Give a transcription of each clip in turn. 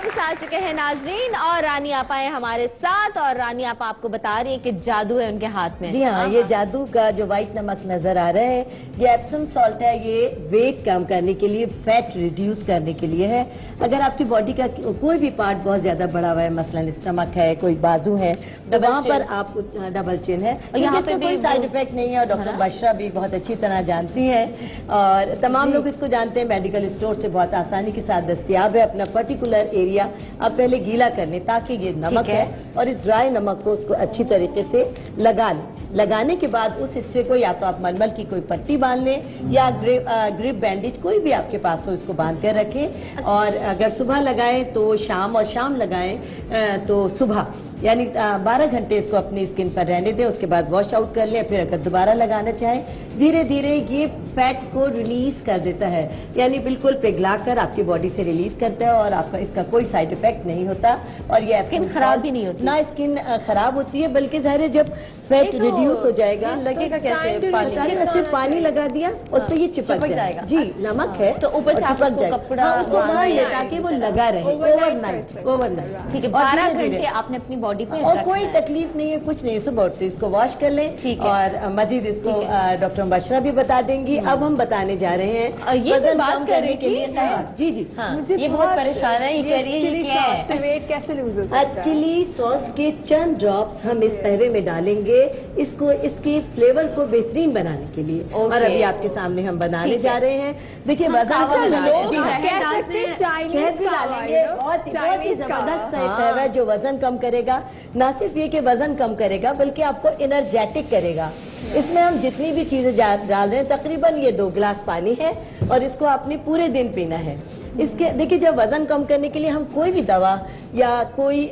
वापस आ चुके हैं नाजरीन और रानी आपा है हमारे साथ और रानी आपा आपको बता रही है कि जादू है उनके हाथ में। जी हाँ, ये जादू का जो व्हाइट नमक नजर आ रहा है ये एप्सम सॉल्ट है। ये वेट कम करने के लिए, फैट रिड्यूस करने के लिए है। अगर आपकी बॉडी का कोई भी पार्ट बहुत ज्यादा बढ़ा हुआ है, मसलन स्टमक है, कोई बाजू है, तो वहाँ पर आप डबल चिन है, यहाँ पे कोई साइड इफेक्ट नहीं है और डॉक्टर बशरा भी बहुत अच्छी तरह जानती हैं और तमाम लोग इसको जानते हैं। मेडिकल स्टोर से बहुत आसानी के साथ दस्तियाब है। अपना पर्टिकुलर एरिया आप पहले गीला कर लें ताकि ये नमक है और इस ड्राई नमक को उसको अच्छी तरीके से लगा लें। लगाने के बाद उस हिस्से को या तो आप मलमल की कोई पट्टी बांध लें या ग्रिप बैंडेज कोई भी आपके पास हो, इसको बांध कर रखें। और अगर सुबह लगाएं तो शाम और शाम लगाएं तो सुबह, यानी 12 घंटे इसको अपनी स्किन पर रहने दें। उसके बाद वॉश आउट कर लें। फिर अगर दोबारा लगाना चाहें, धीरे धीरे ये फैट को रिलीज कर देता है, यानी बिल्कुल पिघला कर आपकी बॉडी से रिलीज करता है और आपका इसका कोई साइड इफेक्ट नहीं होता। और ये स्किन खराब भी नहीं होती, ना स्किन खराब होती है, बल्कि ज़ाहिर है जब फैट रिड्यूस हो जाएगा लगेगा कैसे पानी लगा दिया उस पर ये चिपक जाएगा। जी, नमक है तो ऊपर से चिपक जाएगा, उसको बांध ले ताकि वो लगा रहे ओवरनाइट। ठीक है, 12 घंटे आपने अपनी बॉडी पे और कोई तकलीफ नहीं है, कुछ नहीं। सुबह उठते इसको वॉश कर लें और मजीद इसको डॉक्टर बशरा भी बता देंगी। अब हम बताने जा रहे हैं ये वजन बात कम करने के लिए। जी जी, ये बहुत परेशान है, ये कह रही है क्या है, वेट कैसे लूज हो सकता है? चिली सॉस के चंद ड्रॉप्स हम इस कहवे में डालेंगे, इसको इसके फ्लेवर को बेहतरीन बनाने के लिए। और अभी आपके सामने हम बनाने जा रहे हैं। देखिए वजन कम शहद भी डालेंगे, बहुत ही जबरदस्त कहवा है जो वजन कम करेगा। ना सिर्फ ये कि वजन कम करेगा बल्कि आपको एनर्जेटिक करेगा। इसमें हम जितनी भी चीजें डाल रहे हैं, तकरीबन ये 2 गिलास पानी है और इसको आपने पूरे दिन पीना है। इसके देखिए, जब वजन कम करने के लिए हम कोई भी दवा या कोई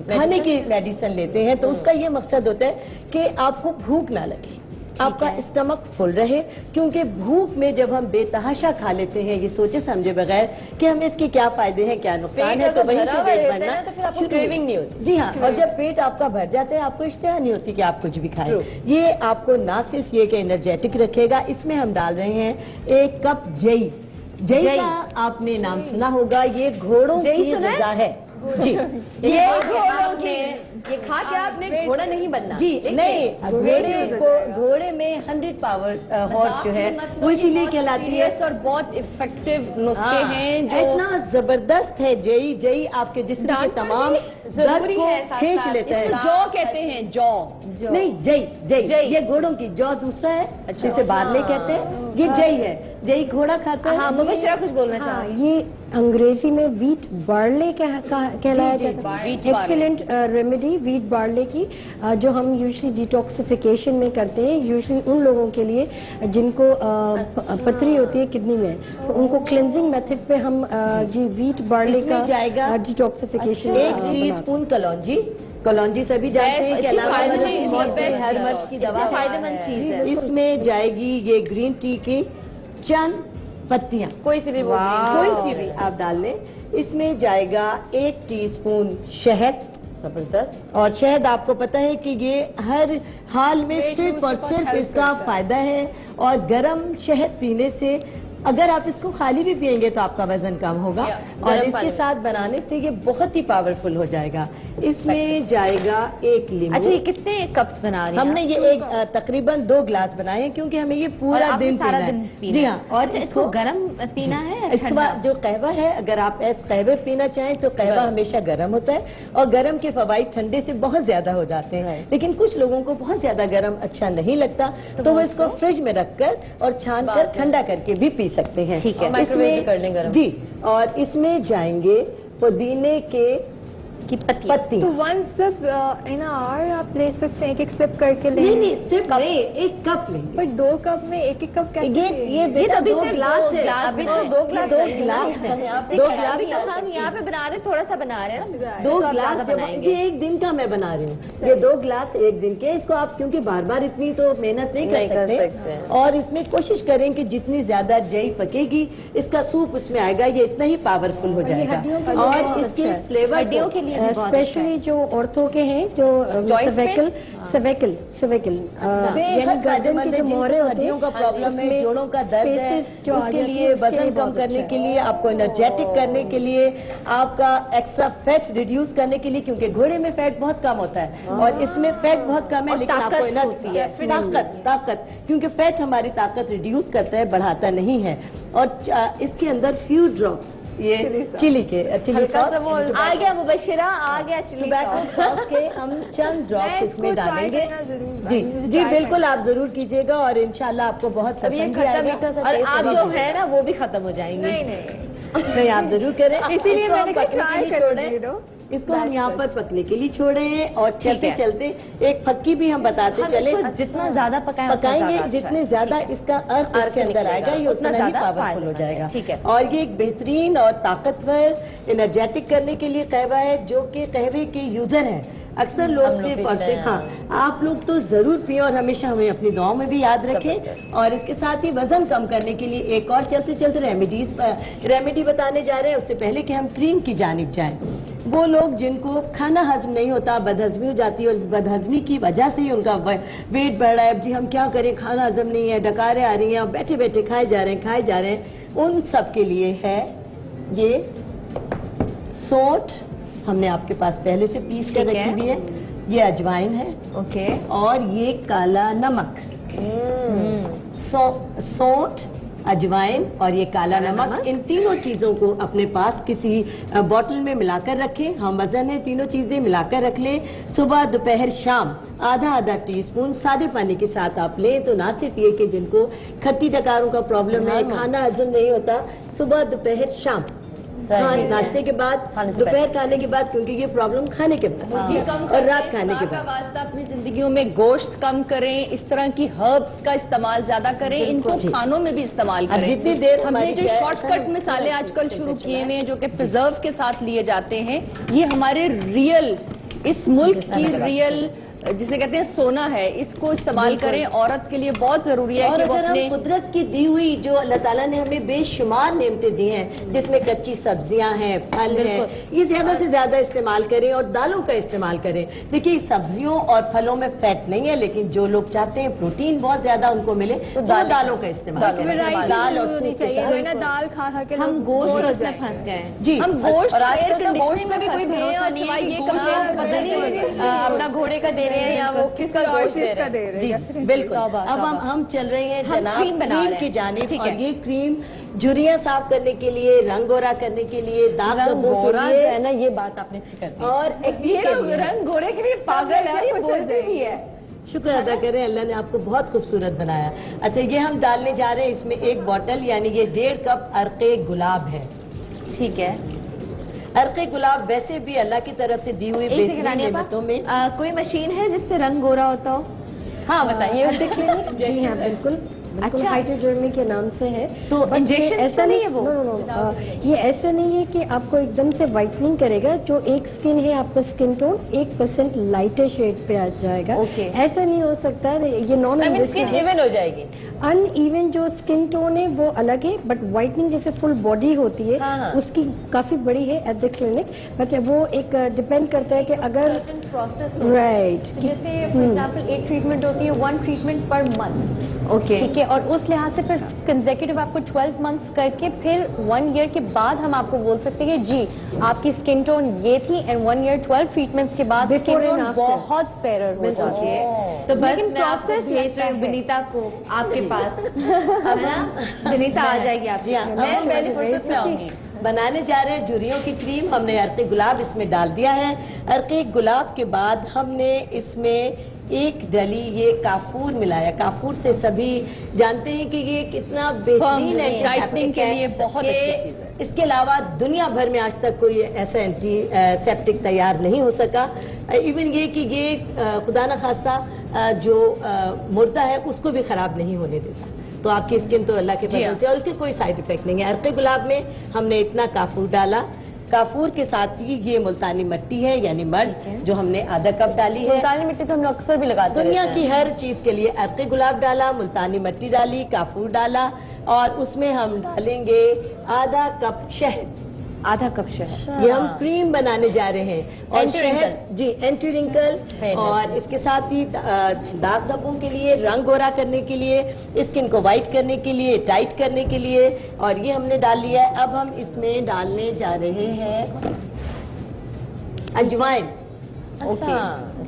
खाने की मेडिसिन लेते हैं तो उसका ये मकसद होता है कि आपको भूख ना लगे, आपका स्टमक फुल रहे। क्योंकि भूख में जब हम बेतहाशा खा लेते हैं ये सोचे समझे बगैर कि हमें इसके क्या फायदे हैं क्या नुकसान है, तो वहीं से पेट भरना क्रेविंग नहीं होती। जी हाँ, और जब पेट आपका भर जाता है आपको इश्तेहा नहीं होती कि आप कुछ भी खाएं। ये आपको ना सिर्फ ये कि एनर्जेटिक रखेगा, इसमें हम डाल रहे हैं 1 कप जई। जई का आपने नाम सुना होगा, ये घोड़ों की ग़िज़ा है। जी, ये खा के आपने घोड़ा नहीं बनना। जी नहीं, घोड़े में 100 पावर हॉर्स जो है वो इसीलिए कहलाती है। और बहुत इफेक्टिव नुस्खे हैं जो इतना जबरदस्त है। जई आपके जिस्म के तमाम दर्द को खींच लेता है। जौ कहते हैं, जौ नहीं, जई ये घोड़ों की, जौ दूसरा है जिसे बारले कहते हैं, ये जई है। जई घोड़ा खाता है। हाँ, मुबशरा कुछ बोलना चाह रही है। ये अंग्रेजी में वीट बार्ले कहलाया जाता है। एक्सीलेंट रेमेडी वीट बार्ले की, जो हम यूजुअली डिटॉक्सिफिकेशन में करते हैं, यूजुअली उन लोगों के लिए जिनको पथरी होती है किडनी में, तो उनको क्लेंजिंग मेथड पे हम जी वीट बार्ले का जाएगा डिटॉक्सिफिकेशन। 1 टीस्पून कलौंजी सभी जानते हैं कि हर मर्ज की दवा फायदेमंद चीज है। इसमें जाएगी ये ग्रीन टी की चंद पत्तियां, कोई सी भी आप डाल लें। इसमें जाएगा 1 टीस्पून शहद। जबरदस्त। और शहद आपको पता है कि ये हर हाल में सिर्फ और सिर्फ इसका फायदा है। और गर्म शहद पीने से, अगर आप इसको खाली भी पिएंगे तो आपका वजन कम होगा और इसके साथ बनाने से ये बहुत ही पावरफुल हो जाएगा। इसमें जाएगा 1 लीमू। अच्छा, ये कितने कप्स बना रही हैं? हमने ये तकरीबन 2 गिलास बनाए हैं क्योंकि हमें ये पूरा दिन पीना है। जी हाँ, और इसको गरम पीना है। इसके बाद जो कहवा है, अगर आप कहवे पीना चाहें तो कहवा हमेशा गर्म होता है और गर्म के फवाइद ठंडे से बहुत ज्यादा हो जाते हैं। लेकिन कुछ लोगों को बहुत ज्यादा गर्म अच्छा नहीं लगता तो वो इसको फ्रिज में रखकर और छान कर ठंडा करके भी पी सकते हैं। ठीक है, इसमें कर लें गरम। जी, और इसमें जाएंगे पुदीने की पत्ती। तो 1 सिप इन आवर आप ले सकते हैं, 1 सिप करके लेंगे। नहीं, सिर्फ 1 कप लेंगे। पर 2 कप में 1 कप कैसे? ये बेटा 2 गिलास है। अभी तो 2 गिलास है। 2 गिलास हम यहाँ पे बना रहे, थोड़ा सा बना रहे हैं ना। 2 गिलास ये 1 दिन का मैं बना रही हूँ। ये 2 गिलास 1 दिन के। इसको आप क्योंकि बार बार इतनी तो मेहनत नहीं कर सकते और इसमें कोशिश करें कि जितनी ज्यादा जई पकेगी इसका सूप उसमें आएगा, ये इतना ही पावरफुल हो जाएगा। और इसके फ्लेवर हड्डियों के लिए भी बहुत अच्छा है। स्पेशली जो औरतों के हैं जो सर्वाइकल यानी गर्दन की जो मोहरे होती हड्डियों का प्रॉब्लम है, जोड़ों का दर्द है, उसके लिए वजन कम करने के लिए, आपको एनर्जेटिक करने के लिए, आपका एक्स्ट्रा फैट रिड्यूस करने के लिए, क्योंकि घोड़े में फैट बहुत कम होता है और इसमें फैट बहुत कम है, लेकिन आपको एनर्जी ताकत, क्योंकि फैट हमारी ताकत रिड्यूस करता है, बढ़ाता नहीं है। और इसके अंदर फ्यू ड्रॉप्स ये चिली सॉस आ गया मुबशिरा, आ गया चिली टोबैको सॉस के हम चंद ड्रॉप्स इसमें डालेंगे। जी बिल्कुल, आप जरूर कीजिएगा और इंशाल्लाह आपको बहुत पसंद भी आएगा। और आप जो है ना वो भी खत्म हो जाएंगे। नहीं, आप जरूर करें। इसीलिए इसको हम मैंने कहा पकने के try लिए करो, छोड़े, you know। इसको हम यहाँ पर पकने के लिए छोड़े हैं और चलते चलते एक फक्की भी हम बताते चले, जितना ज्यादा पकाएंगे जितने ज्यादा इसका अर्क इसके अंदर आएगा, ये उतना ही पावरफुल हो जाएगा। ठीक है। और ये एक बेहतरीन और ताकतवर एनर्जेटिक करने के लिए कहवा है, जो कि कहवे के यूजर हैं। अक्सर लोग सिर्फ और सिर्फ आप लोग तो जरूर पिए और हमेशा हमें अपनी दुआओं में भी याद रखें। और इसके साथ ही वजन कम करने के लिए एक और चलते चलते रेमेडी बताने जा रहे हैं। उससे पहले कि हम क्रीम की जानिब जाएं, वो लोग जिनको खाना हजम नहीं होता, बदहजमी हो जाती है और इस बदहजमी की वजह से ही उनका वेट बढ़ रहा है, जी हम क्या करें, खाना हजम नहीं है, डकारें आ रही हैं और बैठे बैठे खाए जा रहे हैं, उन सब के लिए है ये सौंठ, हमने आपके पास पहले से पीस कर रखी हुई है, ये अजवाइन है, ओके, और ये काला नमक। सौंठ, अजवाइन और ये काला नमक, इन तीनों चीजों को अपने पास किसी बोतल में मिलाकर रखें। हम वजन है तीनों चीजें मिलाकर रख लें। सुबह दोपहर शाम आधा टीस्पून सादे पानी के साथ आप लें, तो ना सिर्फ ये कि जिनको खट्टी डकारों का प्रॉब्लम है, खाना हजम नहीं होता, सुबह दोपहर शाम, नाश्ते के बाद, दोपहर खाने के बाद, क्योंकि ये प्रॉब्लम खाने के बाद और रात खाने के बाद। वास्ता अपनी जिंदगियों में गोश्त कम करें, इस तरह की हर्ब्स का इस्तेमाल ज्यादा करें, इनको खानों में भी इस्तेमाल करें। जितनी देर हमने जो शॉर्टकट मसाले आजकल शुरू किए हुए हैं जो कि प्रिजर्व के साथ लिए जाते हैं, ये हमारे रियल, इस मुल्क की रियल जिसे कहते हैं सोना है, इसको इस्तेमाल करें। औरत के लिए बहुत जरूरी है और कि वो अगर हम अपने कुदरत की दी हुई जो अल्लाह ताला ने हमें बेशुमार नेमतें दी हैं, जिसमें कच्ची सब्जियां हैं, फल हैं, ये ज्यादा से ज्यादा इस्तेमाल करें और दालों का इस्तेमाल करें। देखिए सब्जियों और फलों में फैट नहीं है, लेकिन जो लोग चाहते हैं प्रोटीन बहुत ज्यादा उनको मिले, तो दालों का इस्तेमाल करें। दाल और सूप के साथ दाल खा के हम गोश्त में फंस गए हैं। जी, हम गोश्त और आजकल एयर तो कंडीशनिंग गोश्त में भी कोई भरोसा नहीं है, ये कंप्लेन अपना घोड़े का दे रहे हैं या वो किसका गोश्त दे रहे हैं। जी बिल्कुल। अब हम चल रहे हैं जनाब क्रीम बना रहे हैं। की जानिब, ठीक और है। ये क्रीम झुर्रियां साफ करने के लिए, रंग गोरा करने के लिए, दाग धब्बों के लिए, है ना, ये बात आपने अच्छी कर दी। और एक्ने के लिए। रंग घोड़े के लिए पागल है, ये बोलते भी है। शुक्र अदा करें, अल्लाह ने आपको बहुत खूबसूरत बनाया। अच्छा, ये हम डालने जा रहे हैं इसमें एक बोतल, यानी ये 1.5 कप अर्के गुलाब है। ठीक है। अर्के गुलाब वैसे भी अल्लाह की तरफ से दी हुई बेहतरीन नेमतों में। कोई मशीन है जिससे रंग गोरा होता हो? हाँ बताइए। क्लिनिक जी हाँ बिल्कुल अच्छा। हाइड्रोजर्मी के नाम से है। तो But इंजेक्शन ये ऐसा तो नहीं नहीं है वो? नो, ये ऐसा नहीं है कि आपको एकदम से वाइटनिंग करेगा। जो एक स्किन है आपका स्किन टोन 1% लाइटर शेड पे आ जाएगा। Okay. ऐसा नहीं हो सकता, ये नॉन इन्वेसिव है। इवन हो जाएगी। अनइवन जो स्किन टोन है वो अलग है, बट वाइटनिंग जैसे फुल बॉडी होती है हाँ। उसकी काफी बड़ी है एट द क्लिनिक। बट वो एक डिपेंड करता है कि अगर राइट जैसे फॉर एग्जांपल एक ट्रीटमेंट होती है 1 ट्रीटमेंट पर मंथ, ओके, ठीक है, और उस लिहाज से फिर कंसेक्यूटिव आपको 12 मंथ्स करके फिर 1 ईयर के बाद हम आपको बोल सकते हैं कि जी आपकी स्किन टोन ये थी, एंड 1 ईयर 12 ट्रीटमेंट्स के बाद Before skin tone and after. बहुत फेयर हो जाती है। तो बस लेकिन मैं आपको process भेज रही हूँ लगता है। विनीता को आपके पास, है ना? विनीता आ जाएगी आपके जी हाँ, पास। मैं हम पहली फुर्सत में आऊंगी। बनाने जा रहे हैं झुर्रियों की क्रीम। हमने अर्के गुलाब इसमें डाल दिया है। अर्के गुलाब के बाद हमने इसमें एक डली ये काफूर मिलाया। काफूर से सभी जानते हैं कि ये कितना बेहतरीन टाइटनिंग के लिए बहुत अच्छी चीज है। इसके अलावा दुनिया भर में आज तक कोई ऐसा एंटी सेप्टिक तैयार नहीं हो सका। इवन ये कि ये खुदा न खास्ता जो मुर्दा है उसको भी खराब नहीं होने देता। तो आपकी स्किन तो अल्लाह के फजल से, और इसके कोई साइड इफेक्ट नहीं है। अर्के गुलाब में हमने इतना काफूर डाला। काफूर के साथ ही ये मुल्तानी मिट्टी है, यानी मड, जो हमने आधा कप डाली है। मुल्तानी मिट्टी तो हम लोग अक्सर भी लगाते हैं। दुनिया की हर चीज के लिए अर्के गुलाब डाला, मुल्तानी मिट्टी डाली, काफूर डाला, और उसमें हम डालेंगे आधा कप शहद। आधा कप शहद। ये हम क्रीम बनाने जा रहे हैं। और शहद जी एंटी रिंकल, और इसके साथ ही दाग धब्बों के लिए, रंग गोरा करने के लिए, स्किन को वाइट करने के लिए, टाइट करने के लिए, और ये हमने डाल लिया है। अब हम इसमें डालने जा रहे हैं अजवाइन। ओके,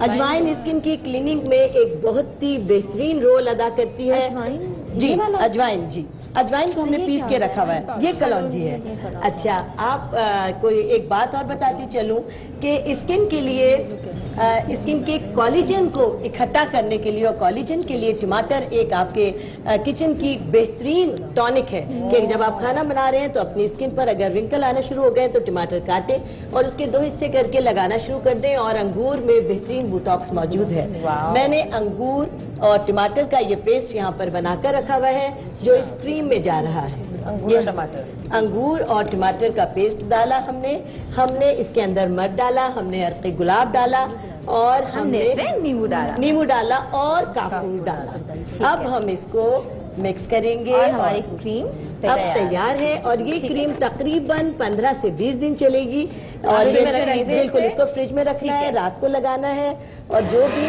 अजवाइन स्किन की क्लीनिंग में एक बहुत ही बेहतरीन रोल अदा करती है। जी अजवाइन, जी अजवाइन को हमने पीस के रखा हुआ है। ये कलौंजी है। अच्छा, आप कोई एक बात और बताती चलूं कि स्किन के लिए, स्किन के कोलेजन को इकट्ठा करने के लिए और कोलेजन के लिए टमाटर एक आपके किचन की बेहतरीन टॉनिक है। कि जब आप खाना बना रहे हैं तो अपनी स्किन पर अगर रिंकल आना शुरू हो गए तो टमाटर काटें और उसके 2 हिस्से करके लगाना शुरू कर दें। और अंगूर में बेहतरीन बोटॉक्स मौजूद है। मैंने अंगूर और टमाटर का ये पेस्ट यहाँ पर बनाकर रखा हुआ है जो इस क्रीम में जा रहा है। अंगूर और टमाटर का पेस्ट डाला हमने इसके अंदर मध डाला, हमने अर्क़े गुलाब डाला, और हमने नींबू डाला और काफूर डाला। अब हम इसको मिक्स करेंगे और हमारी क्रीम अब तैयार है। और ये क्रीम तकरीबन 15 से 20 दिन चलेगी। और ये बिल्कुल इसको फ्रिज में रखना है, रात को लगाना है। और जो भी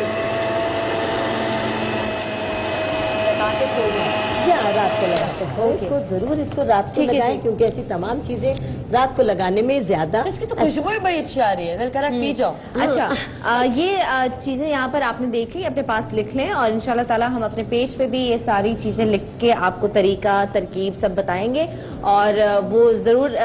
रात को लगाते हैं इसको जरूर इसको रात को लगाएं, क्योंकि ऐसी तमाम चीजें रात को लगाने में ज्यादा इसकी तो खुशबू ही बड़ी अच्छी आ रही है। दिल करा पी जाओ। अच्छा, ये चीजें यहाँ पर आपने देख ली, अपने पास लिख लें और इंशाल्लाह ताला हम अपने पेज पे भी ये सारी चीजें लिख के आपको तरीका तरकीब सब बताएंगे और वो जरूर